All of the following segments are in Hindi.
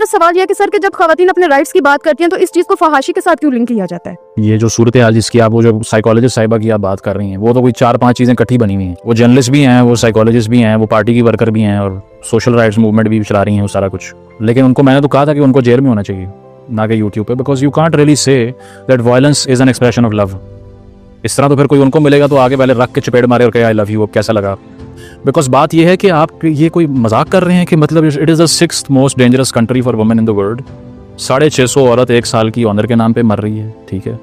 मेरा सवाल यह है कि सर कि जब खवातीन अपने राइट्स की बात करती हैं तो इस चीज़ को फहाशी के साथ क्यों लिंक किया जाता है? ये जो सूरत हाल जिसकी आप वो जो साइकोलॉजिस्ट साहिबा की आप बात कर रही हैं, वो तो कोई 4-5 चीज़ें इकट्ठी बनी हुई हैं। वो जर्नलिस्ट भी हैं, वो साइकोलॉजिस्ट भी हैं, वो पार्टी की वर्कर भी हैं और सोशल राइट्स मूवमेंट भी चला रही हैं, वो सारा कुछ। लेकिन उनको मैंने तो कहा था कि उनको जेल में होना चाहिए, ना कि यूट्यूब पे, because you can't really say that violence is an expression of love. इस तरह तो फिर कोई उनको मिलेगा तो आगे पहले रख के चपेट मारे और कहे आई लव यू, अब कैसा लगा? बिकॉज बात यह है कि आप ये कोई मजाक कर रहे हैं कि मतलब it is the 6th most dangerous country for women in the world. 650 औरत 1 साल की ऑनर के नाम पे मर रही है, ठीक है।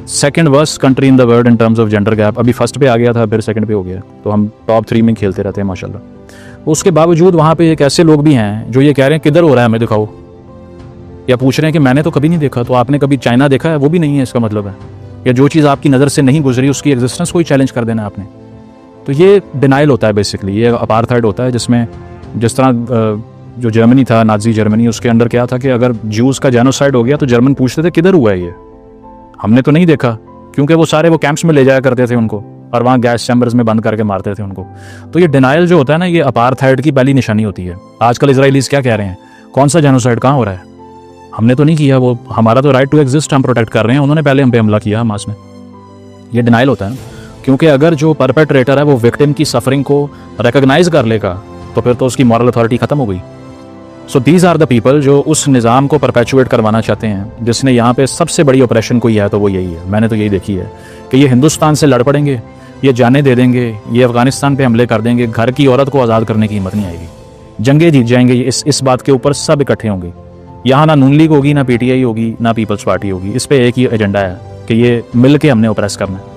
2nd worst country in the world in terms of gender gap. अभी फर्स्ट पे आ गया था, फिर 2nd पे हो गया, तो हम टॉप 3 में खेलते रहते हैं माशाल्लाह। उसके बावजूद वहाँ पे एक ऐसे लोग भी हैं जो ये कह रहे हैं किधर हो रहा है हमें दिखाओ, या पूछ रहे हैं कि मैंने तो कभी नहीं देखा, तो आपने कभी चाइना देखा है? वो भी नहीं है इसका मतलब है, या जो चीज़ आपकी नज़र से नहीं गुजरी उसकी एग्जिस्टेंस को ही चैलेंज कर देना आपने। तो ये डिनाइल होता है बेसिकली, ये अपार्थाइड होता है, जिसमें जिस तरह जो जर्मनी था, नाजी जर्मनी, उसके अंदर क्या था कि अगर ज्यूज़ का जेनोसाइड हो गया तो जर्मन पूछते थे किधर हुआ है ये, हमने तो नहीं देखा, क्योंकि वो सारे वो कैंप्स में ले जाया करते थे उनको और वहाँ गैस चैम्बर्स में बंद करके मारते थे उनको। तो ये डिनाइल जो होता है ना, ये अपार्थाइड की पहली निशानी होती है। आजकल इजराइलीज क्या कह रहे हैं, कौन सा जेनोसाइड, कहाँ हो रहा है? हमने तो नहीं किया, वो हमारा तो राइट टू एग्जिस्ट हम प्रोटेक्ट कर रहे हैं, उन्होंने पहले हम पे हमला किया हमास ने। ये डिनाइल होता है ना, क्योंकि अगर जो परपेट्रेटर है वो विक्टिम की सफरिंग को रिकॉग्नाइज कर लेगा तो फिर तो उसकी मॉरल अथॉरिटी खत्म हो गई। So these are the people जो उस निज़ाम को परपेचुएट करवाना चाहते हैं, जिसने यहाँ पे सबसे बड़ी ऑपरेशन कोई है तो वो यही है। मैंने तो यही देखी है कि ये हिंदुस्तान से लड़ पड़ेंगे, ये जाने दे देंगे, ये अफगानिस्तान पे हमले कर देंगे, घर की औरत को आज़ाद करने की हिम्मत नहीं आएगी, जंगे जीत जाएंगे। इस बात के ऊपर सब इकट्ठे होंगे। यहाँ ना नून लीग होगी, ना PTI होगी, ना पीपल्स पार्टी होगी। इस पर एक ही एजेंडा है कि ये मिल के हमने ऑपरेस करना है।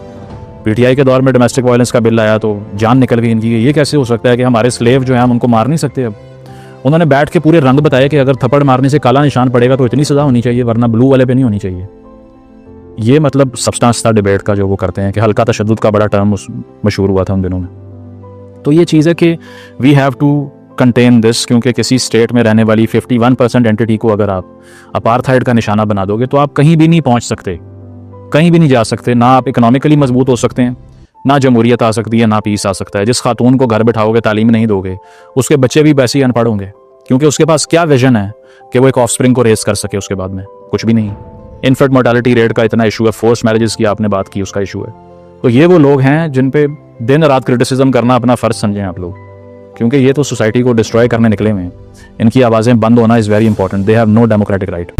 PTI के दौर में डोमेस्टिक वायलेंस का बिल आया तो जान निकल गई इनकी, ये कैसे हो सकता है कि हमारे स्लेव जो है हम उनको मार नहीं सकते। अब उन्होंने बैठ के पूरे रंग बताए कि अगर थप्पड़ मारने से काला निशान पड़ेगा तो इतनी सज़ा होनी चाहिए, वरना ब्लू वाले पे नहीं होनी चाहिए। ये मतलब सब्सटेंस था डिबेट का जो वो करते हैं, कि हल्का तशद्दुद का बड़ा टर्म मशहूर हुआ था उन दिनों में। तो ये चीज़ है कि we have to contain this, क्योंकि किसी स्टेट में रहने वाली 51% एंटिटी को अगर आप अपार्थाइड का निशाना बना दोगे तो आप कहीं भी नहीं पहुँच सकते, कहीं भी नहीं जा सकते। ना आप इकोनॉमिकली मजबूत हो सकते हैं, ना जमहूरियत आ सकती है, ना पीस आ सकता है। जिस खातून को घर बिठाओगे, तालीम नहीं दोगे, उसके बच्चे भी वैसे ही अनपढ़ होंगे, क्योंकि उसके पास क्या विजन है कि वो एक ऑफस्प्रिंग को रेस कर सके उसके बाद में? कुछ भी नहीं। इन्फेंट मोर्टालिटी रेट का इतना इशू है, फोर्स मैरिजेस की आपने बात की, उसका इशू है। तो ये वो लोग हैं जिन पे दिन रात क्रिटिसिज्म करना अपना फ़र्ज समझें आप लोग, क्योंकि ये तो सोसाइटी को डिस्ट्रॉय करने निकले हुए हैं। इनकी आवाज़ें बंद होना is very important. They have no democratic right.